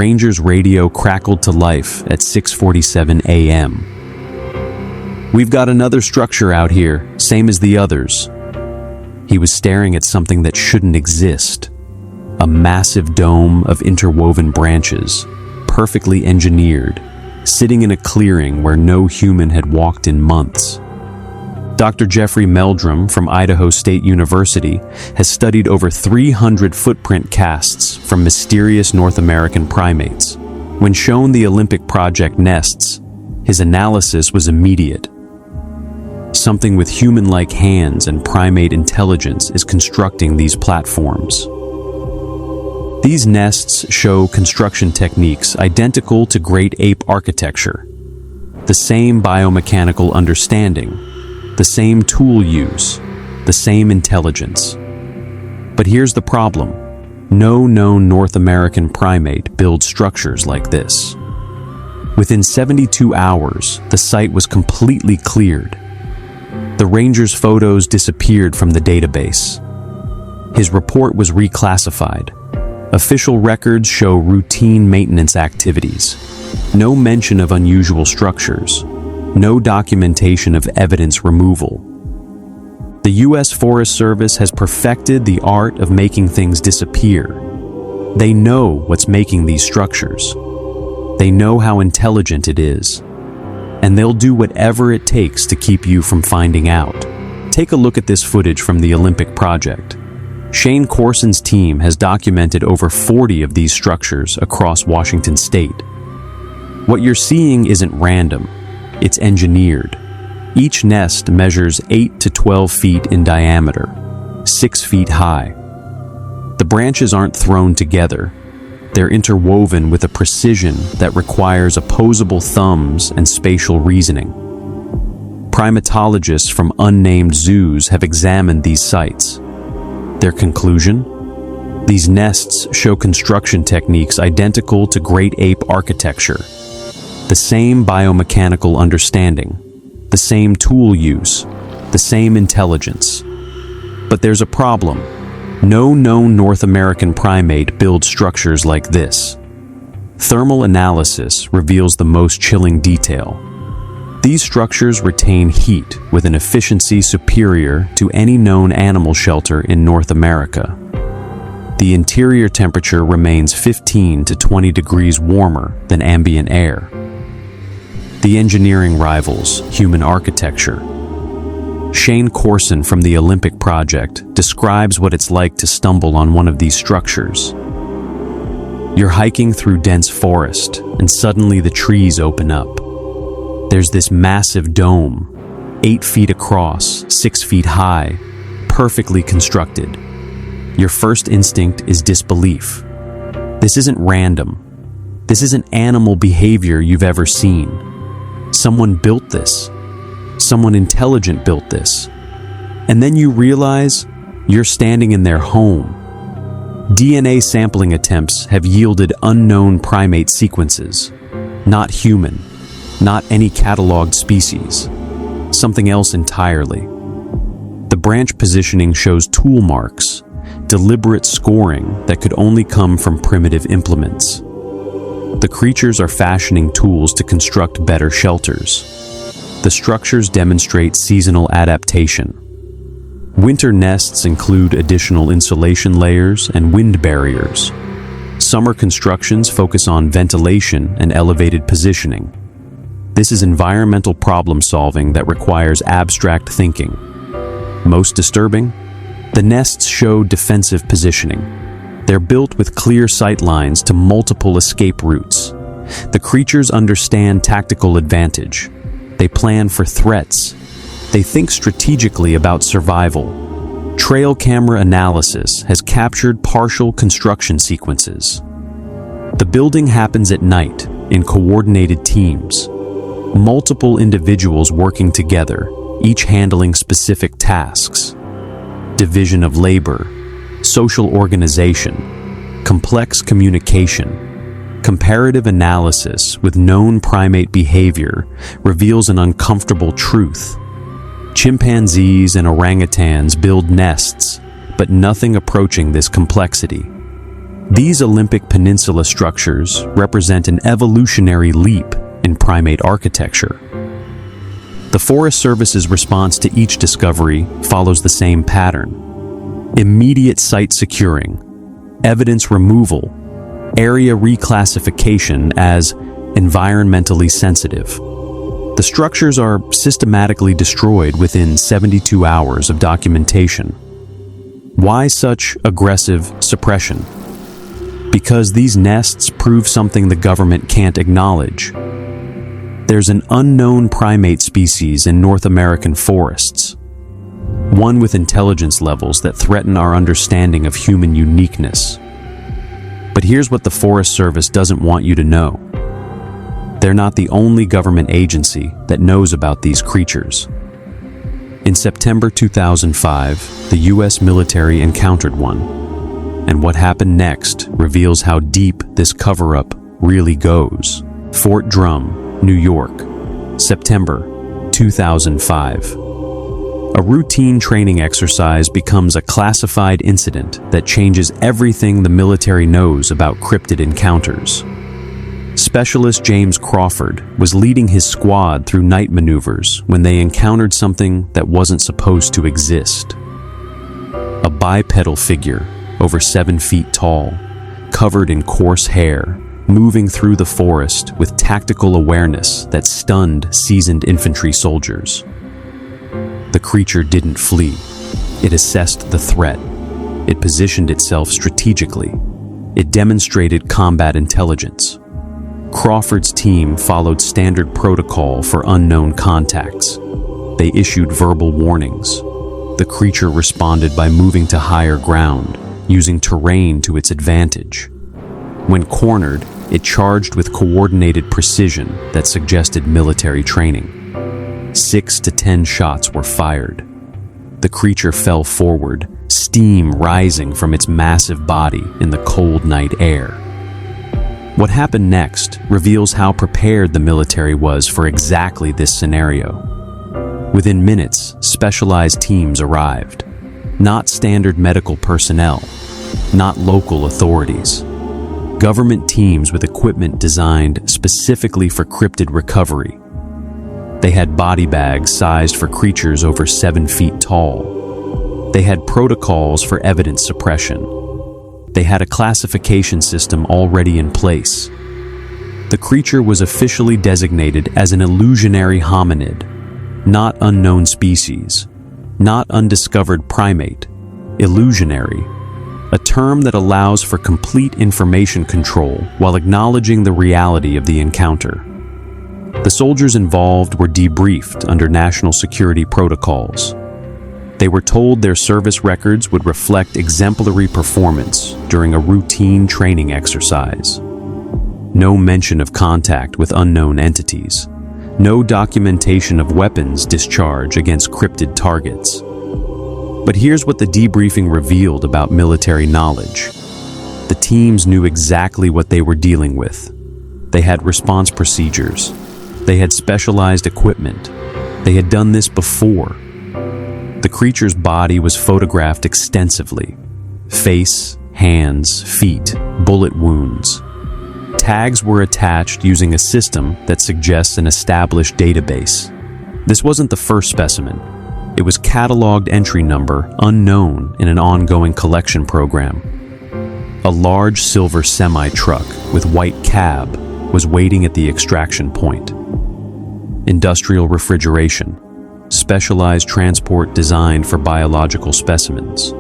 ranger's radio crackled to life at 6:47 a.m. "We've got another structure out here, same as the others." He was staring at something that shouldn't exist. A massive dome of interwoven branches, perfectly engineered, sitting in a clearing where no human had walked in months. Dr. Jeffrey Meldrum from Idaho State University has studied over 300 footprint casts from mysterious North American primates. When shown the Olympic Project nests, his analysis was immediate. Something with human-like hands and primate intelligence is constructing these platforms. These nests show construction techniques identical to great ape architecture. The same biomechanical understanding, the same tool use, the same intelligence. But here's the problem. No known North American primate builds structures like this. Within 72 hours, the site was completely cleared. The ranger's photos disappeared from the database. His report was reclassified. Official records show routine maintenance activities. No mention of unusual structures. No documentation of evidence removal. The U.S. Forest Service has perfected the art of making things disappear. They know what's making these structures. They know how intelligent it is. And they'll do whatever it takes to keep you from finding out. Take a look at this footage from the Olympic Project. Shane Corson's team has documented over 40 of these structures across Washington state. What you're seeing isn't random, it's engineered. Each nest measures 8 to 12 feet in diameter, 6 feet high. The branches aren't thrown together. They're interwoven with a precision that requires opposable thumbs and spatial reasoning. Primatologists from unnamed zoos have examined these sites. Their conclusion? These nests show construction techniques identical to great ape architecture. The same biomechanical understanding, the same tool use, the same intelligence. But there's a problem. No known North American primate builds structures like this. Thermal analysis reveals the most chilling detail. These structures retain heat with an efficiency superior to any known animal shelter in North America. The interior temperature remains 15 to 20 degrees warmer than ambient air. The engineering rivals human architecture. Shane Corson from the Olympic Project describes what it's like to stumble on one of these structures. You're hiking through dense forest, and suddenly the trees open up. There's this massive dome, 8 feet across, 6 feet high, perfectly constructed. Your first instinct is disbelief. This isn't random. This isn't animal behavior you've ever seen. Someone built this. Someone intelligent built this. And then you realize you're standing in their home. DNA sampling attempts have yielded unknown primate sequences. Not human, not any cataloged species. Something else entirely. The branch positioning shows tool marks, deliberate scoring that could only come from primitive implements. The creatures are fashioning tools to construct better shelters. The structures demonstrate seasonal adaptation. Winter nests include additional insulation layers and wind barriers. Summer constructions focus on ventilation and elevated positioning. This is environmental problem solving that requires abstract thinking. Most disturbing? The nests show defensive positioning. They're built with clear sight lines to multiple escape routes. The creatures understand tactical advantage. They plan for threats. They think strategically about survival. Trail camera analysis has captured partial construction sequences. The building happens at night in coordinated teams. Multiple individuals working together, each handling specific tasks. Division of labor, social organization, complex communication. Comparative analysis with known primate behavior reveals an uncomfortable truth. Chimpanzees and orangutans build nests, but nothing approaching this complexity. These Olympic Peninsula structures represent an evolutionary leap in primate architecture. The Forest Service's response to each discovery follows the same pattern: immediate site securing, evidence removal, area reclassification as environmentally sensitive. The structures are systematically destroyed within 72 hours of documentation. Why such aggressive suppression? Because these nests prove something the government can't acknowledge. There's an unknown primate species in North American forests, one with intelligence levels that threaten our understanding of human uniqueness. But here's what the Forest Service doesn't want you to know. They're not the only government agency that knows about these creatures. In September 2005, the U.S. military encountered one, and what happened next reveals how deep this cover-up really goes. Fort Drum, New York, September 2005. A routine training exercise becomes a classified incident that changes everything the military knows about cryptid encounters. Specialist James Crawford was leading his squad through night maneuvers when they encountered something that wasn't supposed to exist. A bipedal figure, over 7 feet tall, covered in coarse hair, moving through the forest with tactical awareness that stunned seasoned infantry soldiers. The creature didn't flee. It assessed the threat. It positioned itself strategically. It demonstrated combat intelligence. Crawford's team followed standard protocol for unknown contacts. They issued verbal warnings. The creature responded by moving to higher ground, using terrain to its advantage. When cornered, it charged with coordinated precision that suggested military training. 6 to 10 shots were fired. The creature fell forward, steam rising from its massive body in the cold night air. What happened next reveals how prepared the military was for exactly this scenario. Within minutes, specialized teams arrived. Not standard medical personnel, not local authorities. Government teams with equipment designed specifically for cryptid recovery. They had body bags sized for creatures over 7 feet tall. They had protocols for evidence suppression. They had a classification system already in place. The creature was officially designated as an illusionary hominid, not unknown species, not undiscovered primate, illusionary, a term that allows for complete information control while acknowledging the reality of the encounter. The soldiers involved were debriefed under national security protocols. They were told their service records would reflect exemplary performance during a routine training exercise. No mention of contact with unknown entities. No documentation of weapons discharge against cryptid targets. But here's what the debriefing revealed about military knowledge. The teams knew exactly what they were dealing with. They had response procedures. They had specialized equipment. They had done this before. The creature's body was photographed extensively. Face, hands, feet, bullet wounds. Tags were attached using a system that suggests an established database. This wasn't the first specimen. It was cataloged entry number unknown in an ongoing collection program. A large silver semi-truck with white cab was waiting at the extraction point. Industrial refrigeration. Specialized transport designed for biological specimens.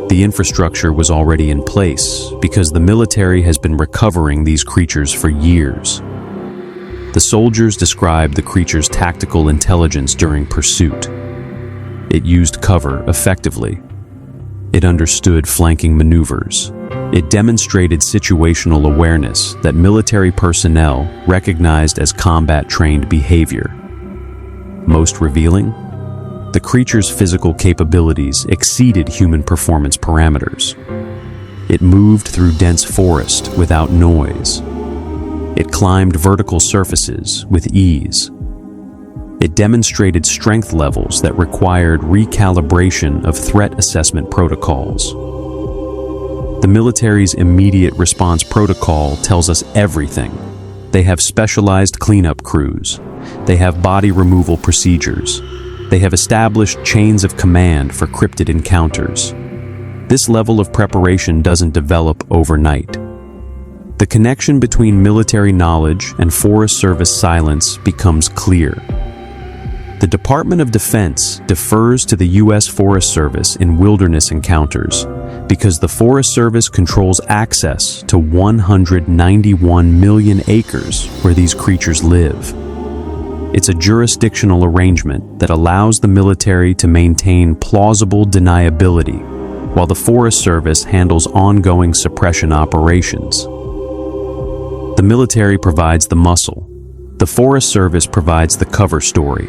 The infrastructure was already in place because the military has been recovering these creatures for years. The soldiers described the creature's tactical intelligence during pursuit. It used cover effectively. It understood flanking maneuvers. It demonstrated situational awareness that military personnel recognized as combat-trained behavior. Most revealing? The creature's physical capabilities exceeded human performance parameters. It moved through dense forest without noise. It climbed vertical surfaces with ease. It demonstrated strength levels that required recalibration of threat assessment protocols. The military's immediate response protocol tells us everything. They have specialized cleanup crews. They have body removal procedures. They have established chains of command for cryptid encounters. This level of preparation doesn't develop overnight. The connection between military knowledge and Forest Service silence becomes clear. The Department of Defense defers to the U.S. Forest Service in wilderness encounters because the Forest Service controls access to 191 million acres where these creatures live. It's a jurisdictional arrangement that allows the military to maintain plausible deniability, while the Forest Service handles ongoing suppression operations. The military provides the muscle. The Forest Service provides the cover story.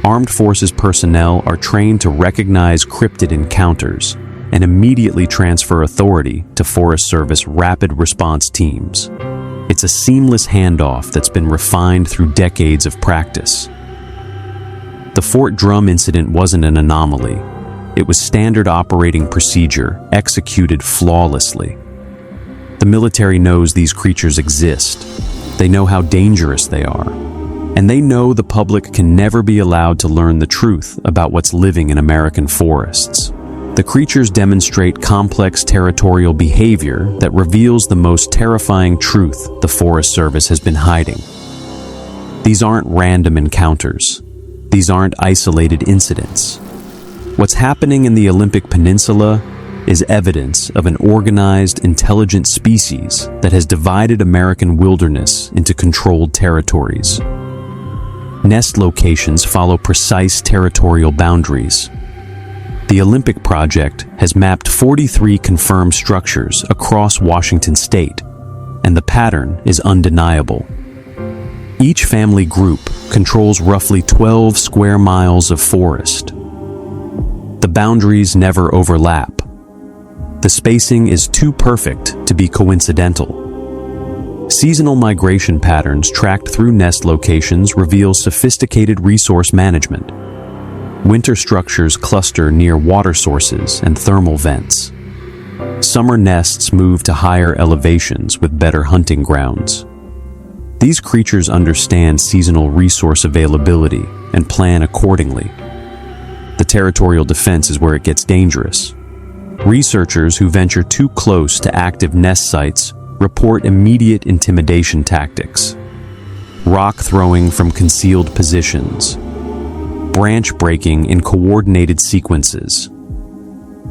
Armed forces personnel are trained to recognize cryptid encounters and immediately transfer authority to Forest Service rapid response teams. It's a seamless handoff that's been refined through decades of practice. The Fort Drum incident wasn't an anomaly. It was standard operating procedure, executed flawlessly. The military knows these creatures exist. They know how dangerous they are. And they know the public can never be allowed to learn the truth about what's living in American forests. The creatures demonstrate complex territorial behavior that reveals the most terrifying truth the Forest Service has been hiding. These aren't random encounters. These aren't isolated incidents. What's happening in the Olympic Peninsula is evidence of an organized, intelligent species that has divided American wilderness into controlled territories. Nest locations follow precise territorial boundaries. The Olympic Project has mapped 43 confirmed structures across Washington state, and the pattern is undeniable. Each family group controls roughly 12 square miles of forest. The boundaries never overlap. The spacing is too perfect to be coincidental. Seasonal migration patterns tracked through nest locations reveal sophisticated resource management. Winter structures cluster near water sources and thermal vents. Summer nests move to higher elevations with better hunting grounds. These creatures understand seasonal resource availability and plan accordingly. The territorial defense is where it gets dangerous. Researchers who venture too close to active nest sites report immediate intimidation tactics. Rock throwing from concealed positions. Branch breaking in coordinated sequences.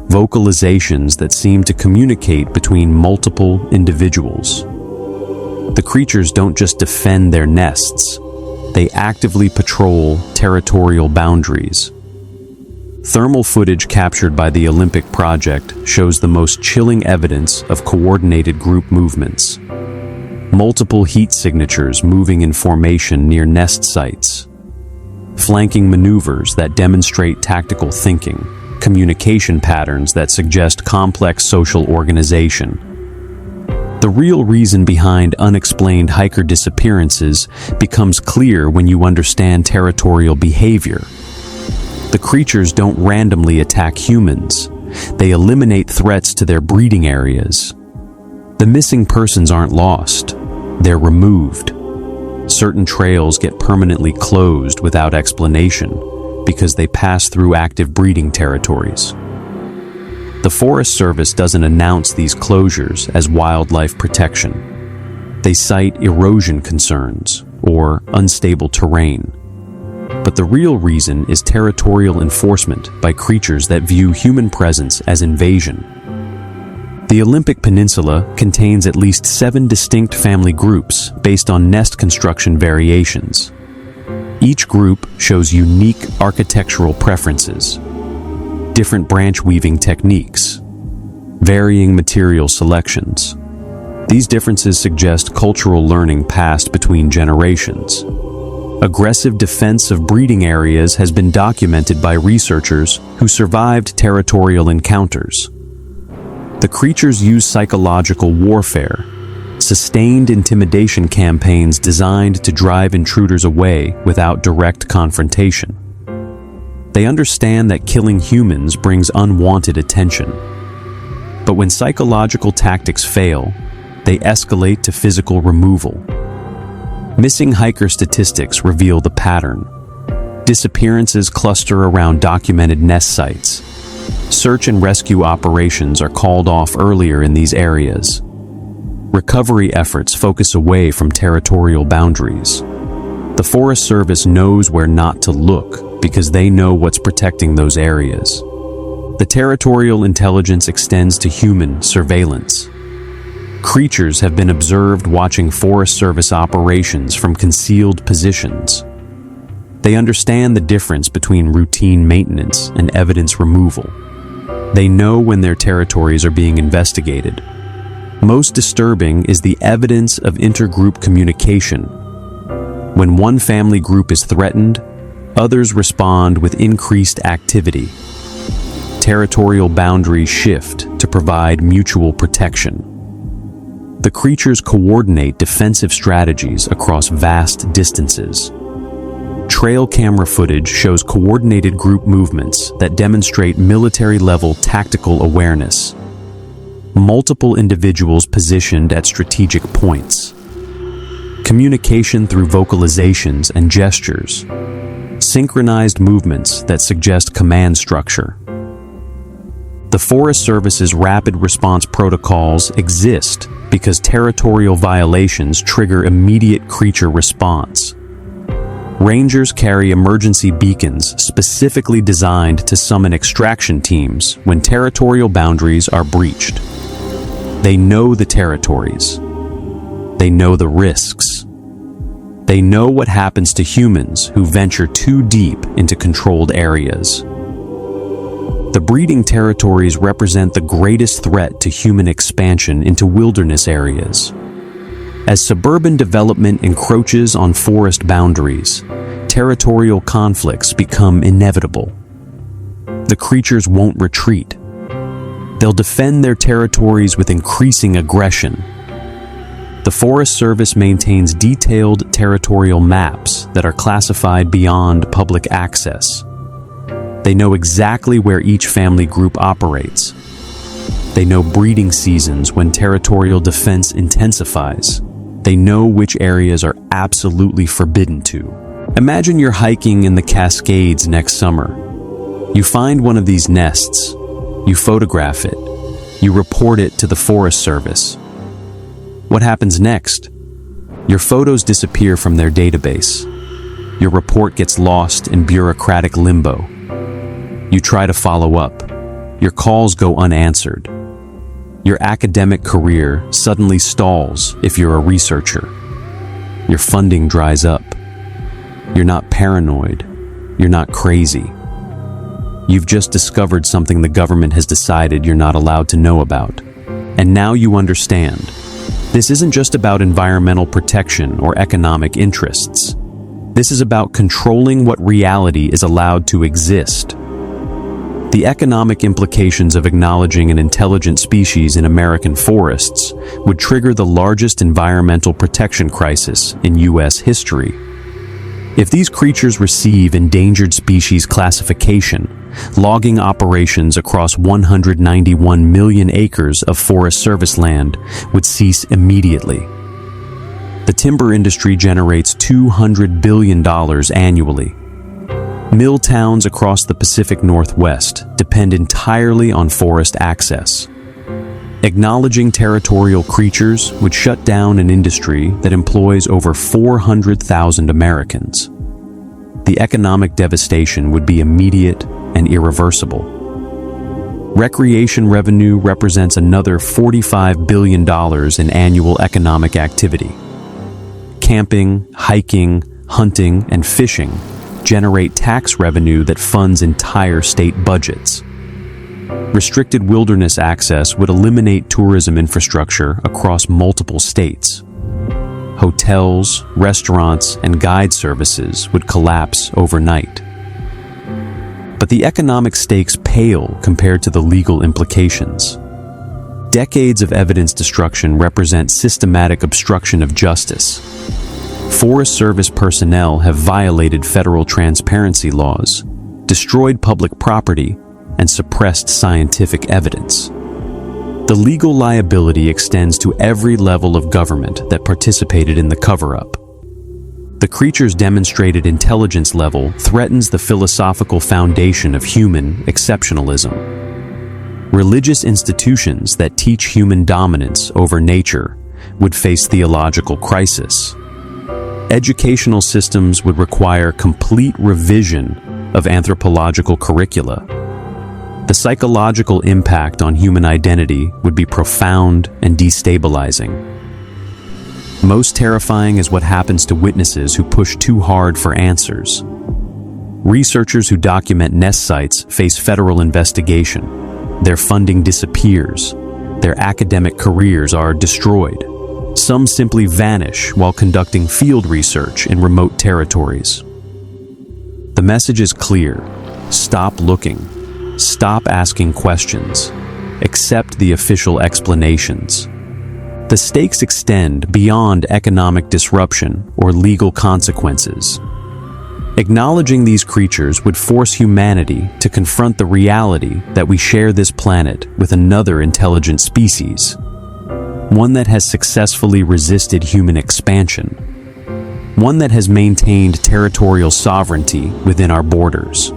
Vocalizations that seem to communicate between multiple individuals. The creatures don't just defend their nests, they actively patrol territorial boundaries. Thermal footage captured by the Olympic Project shows the most chilling evidence of coordinated group movements. Multiple heat signatures moving in formation near nest sites. Flanking maneuvers that demonstrate tactical thinking. Communication patterns that suggest complex social organization. The real reason behind unexplained hiker disappearances becomes clear when you understand territorial behavior. The creatures don't randomly attack humans. They eliminate threats to their breeding areas. The missing persons aren't lost. They're removed. Certain trails get permanently closed without explanation because they pass through active breeding territories. The Forest Service doesn't announce these closures as wildlife protection. They cite erosion concerns or unstable terrain. But the real reason is territorial enforcement by creatures that view human presence as invasion. The Olympic Peninsula contains at least 7 distinct family groups based on nest construction variations. Each group shows unique architectural preferences, different branch weaving techniques, varying material selections. These differences suggest cultural learning passed between generations. Aggressive defense of breeding areas has been documented by researchers who survived territorial encounters. The creatures use psychological warfare, sustained intimidation campaigns designed to drive intruders away without direct confrontation. They understand that killing humans brings unwanted attention. But when psychological tactics fail, they escalate to physical removal. Missing hiker statistics reveal the pattern. Disappearances cluster around documented nest sites. Search and rescue operations are called off earlier in these areas. Recovery efforts focus away from territorial boundaries. The Forest Service knows where not to look because they know what's protecting those areas. The territorial intelligence extends to human surveillance. Creatures have been observed watching Forest Service operations from concealed positions. They understand the difference between routine maintenance and evidence removal. They know when their territories are being investigated. Most disturbing is the evidence of intergroup communication. When one family group is threatened, others respond with increased activity. Territorial boundaries shift to provide mutual protection. The creatures coordinate defensive strategies across vast distances. Trail camera footage shows coordinated group movements that demonstrate military-level tactical awareness. Multiple individuals positioned at strategic points. Communication through vocalizations and gestures. Synchronized movements that suggest command structure. The Forest Service's rapid response protocols exist because territorial violations trigger immediate creature response. Rangers carry emergency beacons specifically designed to summon extraction teams when territorial boundaries are breached. They know the territories. They know the risks. They know what happens to humans who venture too deep into controlled areas. The breeding territories represent the greatest threat to human expansion into wilderness areas. As suburban development encroaches on forest boundaries, territorial conflicts become inevitable. The creatures won't retreat. They'll defend their territories with increasing aggression. The Forest Service maintains detailed territorial maps that are classified beyond public access. They know exactly where each family group operates. They know breeding seasons when territorial defense intensifies. They know which areas are absolutely forbidden to. Imagine you're hiking in the Cascades next summer. You find one of these nests. You photograph it. You report it to the Forest Service. What happens next? Your photos disappear from their database. Your report gets lost in bureaucratic limbo. You try to follow up. Your calls go unanswered. Your academic career suddenly stalls if you're a researcher. Your funding dries up. You're not paranoid. You're not crazy. You've just discovered something the government has decided you're not allowed to know about. And now you understand. This isn't just about environmental protection or economic interests. This is about controlling what reality is allowed to exist. The economic implications of acknowledging an intelligent species in American forests would trigger the largest environmental protection crisis in U.S. history. If these creatures receive endangered species classification, logging operations across 191 million acres of Forest Service land would cease immediately. The timber industry generates $200 billion annually. Mill towns across the Pacific Northwest depend entirely on forest access. Acknowledging territorial creatures would shut down an industry that employs over 400,000 Americans. The economic devastation would be immediate and irreversible. Recreation revenue represents another $45 billion in annual economic activity. Camping, hiking, hunting, and fishing generate tax revenue that funds entire state budgets. Restricted wilderness access would eliminate tourism infrastructure across multiple states. Hotels, restaurants, and guide services would collapse overnight. But the economic stakes pale compared to the legal implications. Decades of evidence destruction represent systematic obstruction of justice. Forest Service personnel have violated federal transparency laws, destroyed public property, and suppressed scientific evidence. The legal liability extends to every level of government that participated in the cover-up. The creature's demonstrated intelligence level threatens the philosophical foundation of human exceptionalism. Religious institutions that teach human dominance over nature would face theological crisis. Educational systems would require complete revision of anthropological curricula. The psychological impact on human identity would be profound and destabilizing. Most terrifying is what happens to witnesses who push too hard for answers. Researchers who document nest sites face federal investigation. Their funding disappears. Their academic careers are destroyed. Some simply vanish while conducting field research in remote territories. The message is clear. Stop looking. Stop asking questions. Accept the official explanations. The stakes extend beyond economic disruption or legal consequences. Acknowledging these creatures would force humanity to confront the reality that we share this planet with another intelligent species, one that has successfully resisted human expansion, one that has maintained territorial sovereignty within our borders.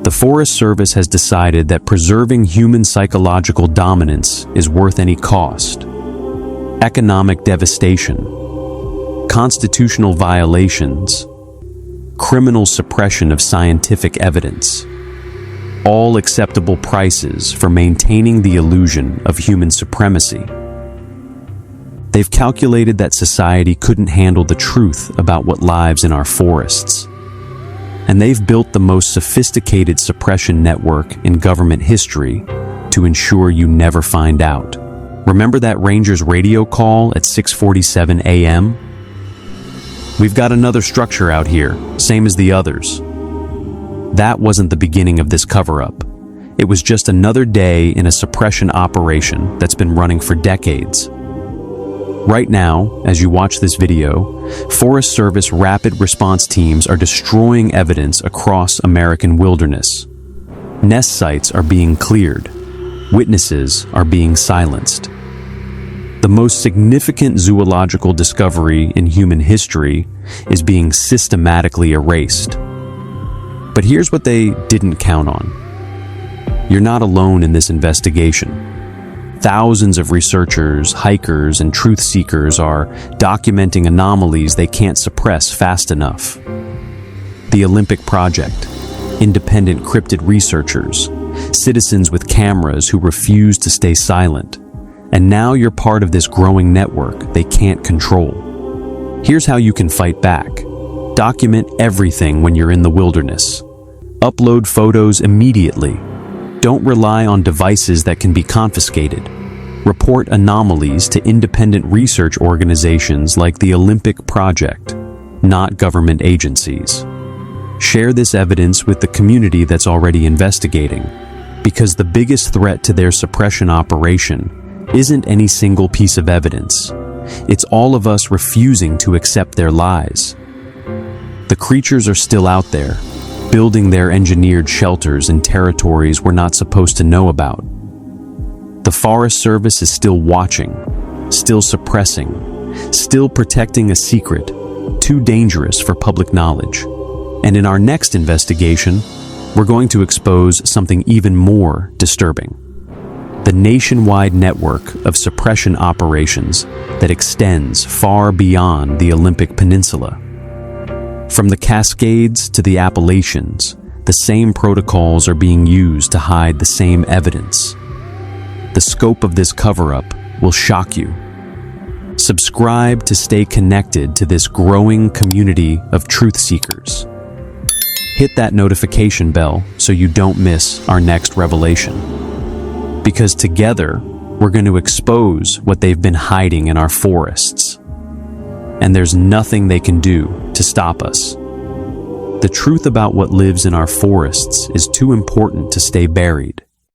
The Forest Service has decided that preserving human psychological dominance is worth any cost. Economic devastation, constitutional violations, criminal suppression of scientific evidence, all acceptable prices for maintaining the illusion of human supremacy. They've calculated that society couldn't handle the truth about what lives in our forests. And they've built the most sophisticated suppression network in government history to ensure you never find out. Remember that ranger's radio call at 6:47 a.m.? We've got another structure out here, same as the others. That wasn't the beginning of this cover-up. It was just another day in a suppression operation that's been running for decades. Right now, as you watch this video, Forest Service rapid response teams are destroying evidence across American wilderness. Nest sites are being cleared. Witnesses are being silenced. The most significant zoological discovery in human history is being systematically erased. But here's what they didn't count on. You're not alone in this investigation. Thousands of researchers, hikers, and truth seekers are documenting anomalies they can't suppress fast enough. The Olympic Project, independent cryptid researchers, citizens with cameras who refuse to stay silent. And now you're part of this growing network they can't control. Here's how you can fight back. Document everything when you're in the wilderness. Upload photos immediately. Don't rely on devices that can be confiscated. Report anomalies to independent research organizations like the Olympic Project, not government agencies. Share this evidence with the community that's already investigating, because the biggest threat to their suppression operation isn't any single piece of evidence. It's all of us refusing to accept their lies. The creatures are still out there, building their engineered shelters in territories we're not supposed to know about. The Forest Service is still watching, still suppressing, still protecting a secret too dangerous for public knowledge. And in our next investigation, we're going to expose something even more disturbing. The nationwide network of suppression operations that extends far beyond the Olympic Peninsula. From the Cascades to the Appalachians, the same protocols are being used to hide the same evidence. The scope of this cover-up will shock you. Subscribe to stay connected to this growing community of truth seekers. Hit that notification bell so you don't miss our next revelation. Because together, we're going to expose what they've been hiding in our forests. And there's nothing they can do to stop us. The truth about what lives in our forests is too important to stay buried.